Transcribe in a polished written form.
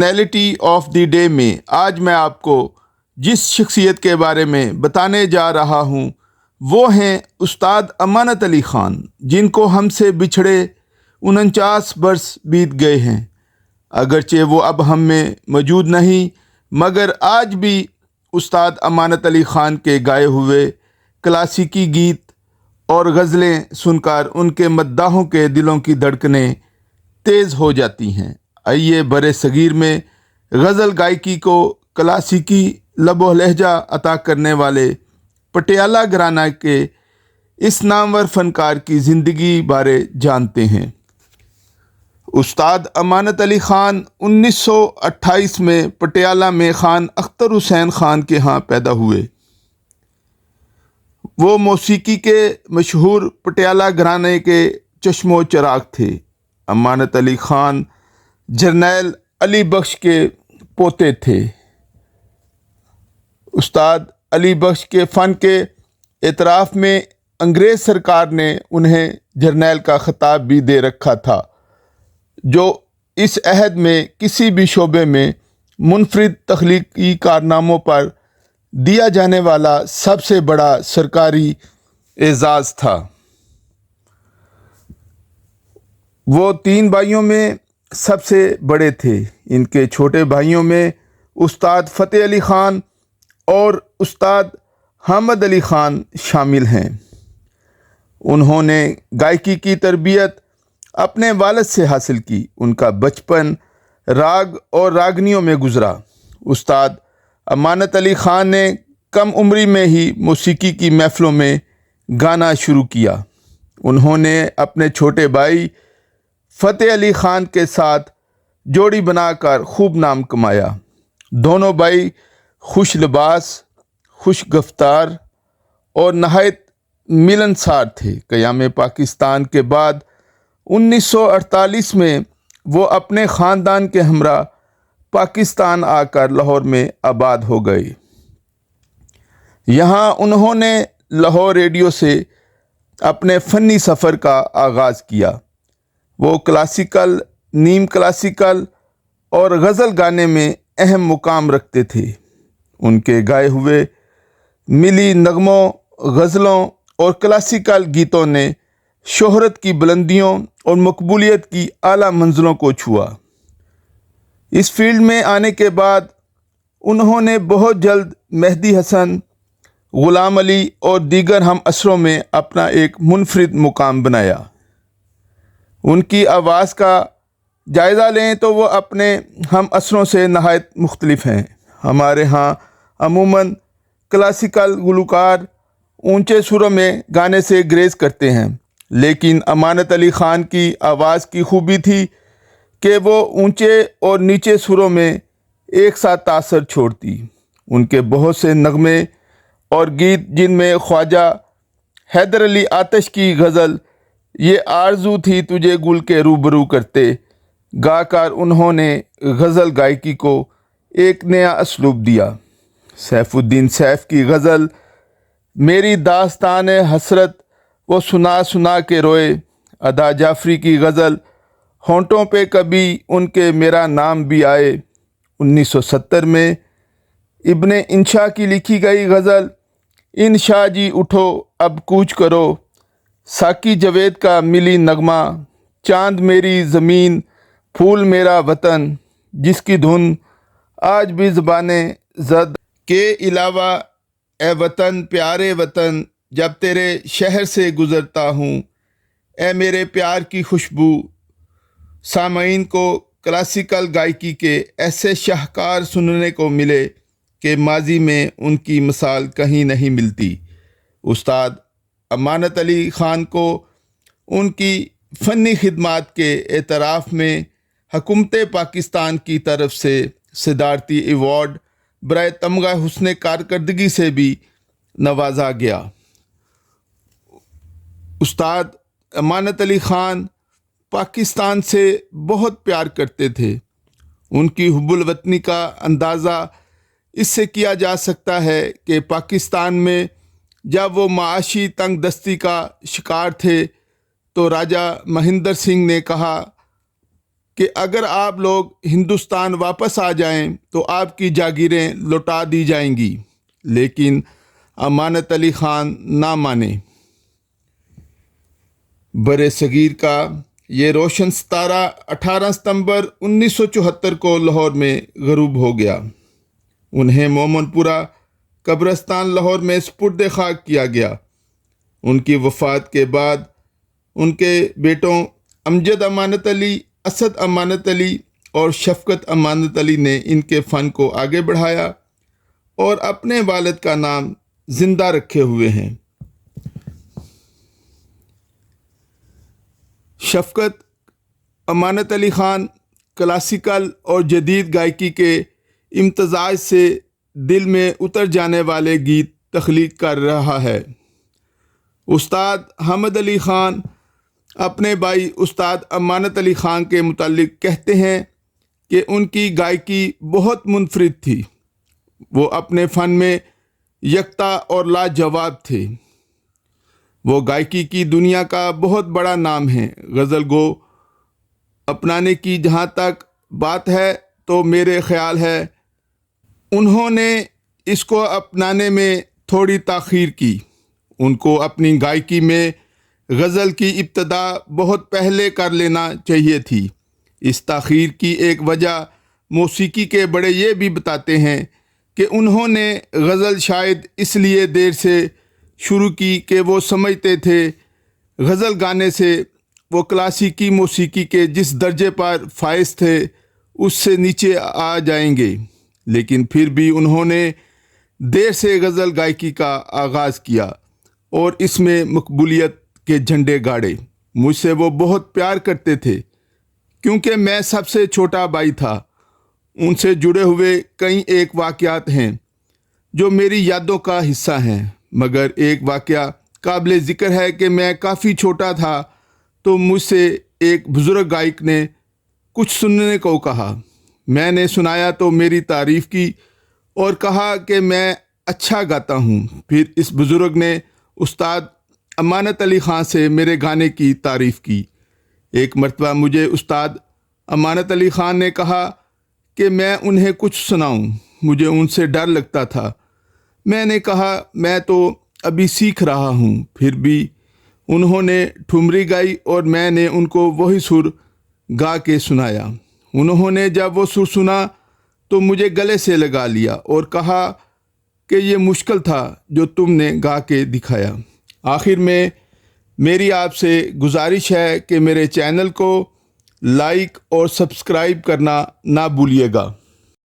Personality of the day में आज मैं आपको जिस शख्सियत के बारे में बताने जा रहा हूँ वो हैं उस्ताद अमानत अली ख़ान, जिनको हमसे बिछड़े 49 बरस बीत गए हैं। अगरचे वो अब हम में मौजूद नहीं, मगर आज भी उस्ताद अमानत अली ख़ान के गाए हुए क्लासिकी गीत और गज़लें सुनकर उनके मद्दाहों के दिलों की धड़कनें तेज़ हो जाती हैं। आइए बरे सगीर में गज़ल गायकी को क्लासिकी लबो लहजा अता करने वाले पटियाला घराना के इस नामवर फ़नकार की ज़िंदगी बारे जानते हैं। उस्ताद अमानत अली ख़ान 1928 में पटियाला में ख़ान अख्तर हुसैन ख़ान के यहाँ पैदा हुए। वो मौसीकी के मशहूर पटियाला घराने के चश्मो चिराग थे। अमानत अली ख़ान जर्नैल अली बख्श के पोते थे। उस्ताद अली बख्श के फ़न के एतराफ़ में अंग्रेज़ सरकार ने उन्हें जर्नैल का ख़िताब भी दे रखा था, जो इस अहद में किसी भी शोबे में मुनफरिद तख्लीकी कारनामों पर दिया जाने वाला सबसे बड़ा सरकारी एज़ाज़ था। वो 3 भाइयों में सबसे बड़े थे। इनके छोटे भाइयों में उस्ताद फ़तेह अली ख़ान और उस्ताद हामिद अली ख़ान शामिल हैं। उन्होंने गायकी की तरबियत अपने वालिद से हासिल की। उनका बचपन राग और रागनियों में गुज़रा। उस्ताद अमानत अली ख़ान ने कम उम्री में ही मौसीकी की महफ़िलों में गाना शुरू किया। उन्होंने अपने छोटे भाई फ़तेह अली ख़ान के साथ जोड़ी बनाकर खूब नाम कमाया। दोनों भाई खुश लिबास, खुश गफ्तार और नहायत मिलनसार थे। क़याम पाकिस्तान के बाद 1948 में वो अपने ख़ानदान के हमरा पाकिस्तान आकर लाहौर में आबाद हो गए। यहाँ उन्होंने लाहौर रेडियो से अपने फ़नी सफ़र का आगाज़ किया। वो क्लासिकल, नीम क्लासिकल और गज़ल गाने में अहम मुकाम रखते थे। उनके गाए हुए मिली नगमों, गज़लों और क्लासिकल गीतों ने शोहरत की बुलंदियों और मकबूलियत की आला मंजिलों को छुआ। इस फील्ड में आने के बाद उन्होंने बहुत जल्द मेहदी हसन, ग़ुलाम अली और दीगर हम असरों में अपना एक मुनफरिद मुकाम बनाया। उनकी आवाज़ का जायज़ा लें तो वो अपने हम असरों से नहायत मुख्तलिफ हैं। हमारे यहाँ अमूमन क्लासिकल गुलकार ऊंचे सुरों में गाने से ग्रेज़ करते हैं, लेकिन अमानत अली ख़ान की आवाज़ की खूबी थी कि वो ऊंचे और नीचे सुरों में एक साथ तासर छोड़ती। उनके बहुत से नगमे और गीत, जिनमें ख्वाजा हैदर अली आतिश की गज़ल ये आरज़ू थी तुझे गुल के रूबरू करते, गाकर उन्होंने गज़ल गायकी को एक नया असलूब दिया। सैफुद्दीन सैफ की गज़ल मेरी दास्तान हसरत वो सुना सुना के रोए, अदा जाफ़री की गज़ल होंठों पे कभी उनके मेरा नाम भी आए। 1970 में इब्ने इंशा की लिखी गई गज़ल इंशा जी उठो अब कूच करो, साकी जवेद का मिली नगमा चांद मेरी ज़मीन फूल मेरा वतन, जिसकी धुन आज भी ज़बाने ज़द के अलावा ए वतन प्यारे वतन जब तेरे शहर से गुज़रता हूँ, ए मेरे प्यार की खुशबू। सामईन को क्लासिकल गायकी के ऐसे शाहकार सुनने को मिले कि माजी में उनकी मिसाल कहीं नहीं मिलती। उस्ताद अमानत अली ख़ान को उनकी फ़नी खिदमात के एतराफ़ में हुकूमत पाकिस्तान की तरफ से सदारती एवॉर्ड बराए तमगा हुस्न कारकर्दगी से भी नवाजा गया। उस्ताद अमानत अली ख़ान पाकिस्तान से बहुत प्यार करते थे। उनकी हुब्बुल वतनी का अंदाज़ा इससे किया जा सकता है कि पाकिस्तान में जब वो माशी तंग दस्ती का शिकार थे तो राजा महेंद्र सिंह ने कहा کہ اگر آپ لوگ ہندوستان واپس آ جائیں تو آپ کی جاگیریں لوٹا دی جائیں گی، لیکن امانت علی خان نہ مانے۔ برِ صغیر کا یہ روشن ستارہ 18 ستمبر 1974 کو لاہور میں غروب ہو گیا۔ انہیں مومن پورہ قبرستان لاہور میں سپرد خاک کیا گیا۔ ان کی وفات کے بعد ان کے بیٹوں امجد امانت علی، اسد امانت علی اور شفقت امانت علی نے ان کے فن کو آگے بڑھایا اور اپنے والد کا نام زندہ رکھے ہوئے ہیں۔ شفقت امانت علی خان کلاسیکل اور جدید گائیکی کے امتزاج سے دل میں اتر جانے والے گیت تخلیق کر رہا ہے۔ استاد حامد علی خان اپنے بھائی استاد امانت علی خان کے متعلق کہتے ہیں کہ ان کی گائیکی بہت منفرد تھی۔ وہ اپنے فن میں یکتا اور لاجواب تھے۔ وہ گائیکی کی دنیا کا بہت بڑا نام ہے۔ غزل گو اپنانے کی جہاں تک بات ہے تو میرے خیال ہے انہوں نے اس کو اپنانے میں تھوڑی تاخیر کی۔ ان کو اپنی گائیکی میں غزل کی ابتدا بہت پہلے کر لینا چاہیے تھی۔ اس تاخیر کی ایک وجہ موسیقی کے بڑے یہ بھی بتاتے ہیں کہ انہوں نے غزل شاید اس لیے دیر سے شروع کی کہ وہ سمجھتے تھے غزل گانے سے وہ کلاسیکی موسیقی کے جس درجے پر فائز تھے اس سے نیچے آ جائیں گے، لیکن پھر بھی انہوں نے دیر سے غزل گائیکی کا آغاز کیا اور اس میں مقبولیت کے جھنڈے گاڑے۔ مجھ سے وہ بہت پیار کرتے تھے کیونکہ میں سب سے چھوٹا بھائی تھا۔ ان سے جڑے ہوئے کئی ایک واقعات ہیں جو میری یادوں کا حصہ ہیں، مگر ایک واقعہ قابل ذکر ہے کہ میں کافی چھوٹا تھا تو مجھ سے ایک بزرگ گائک نے کچھ سننے کو کہا۔ میں نے سنایا تو میری تعریف کی اور کہا کہ میں اچھا گاتا ہوں۔ پھر اس بزرگ نے استاد امانت علی خان سے میرے گانے کی تعریف کی۔ ایک مرتبہ مجھے استاد امانت علی خان نے کہا کہ میں انہیں کچھ سناؤں۔ مجھے ان سے ڈر لگتا تھا۔ میں نے کہا میں تو ابھی سیکھ رہا ہوں۔ پھر بھی انہوں نے ٹھمری گائی اور میں نے ان کو وہی سر گا کے سنایا۔ انہوں نے جب وہ سر سنا تو مجھے گلے سے لگا لیا اور کہا کہ یہ مشکل تھا جو تم نے گا کے دکھایا۔ آخر میں میری آپ سے گزارش ہے کہ میرے چینل کو لائک اور سبسکرائب کرنا نہ بھولیے گا۔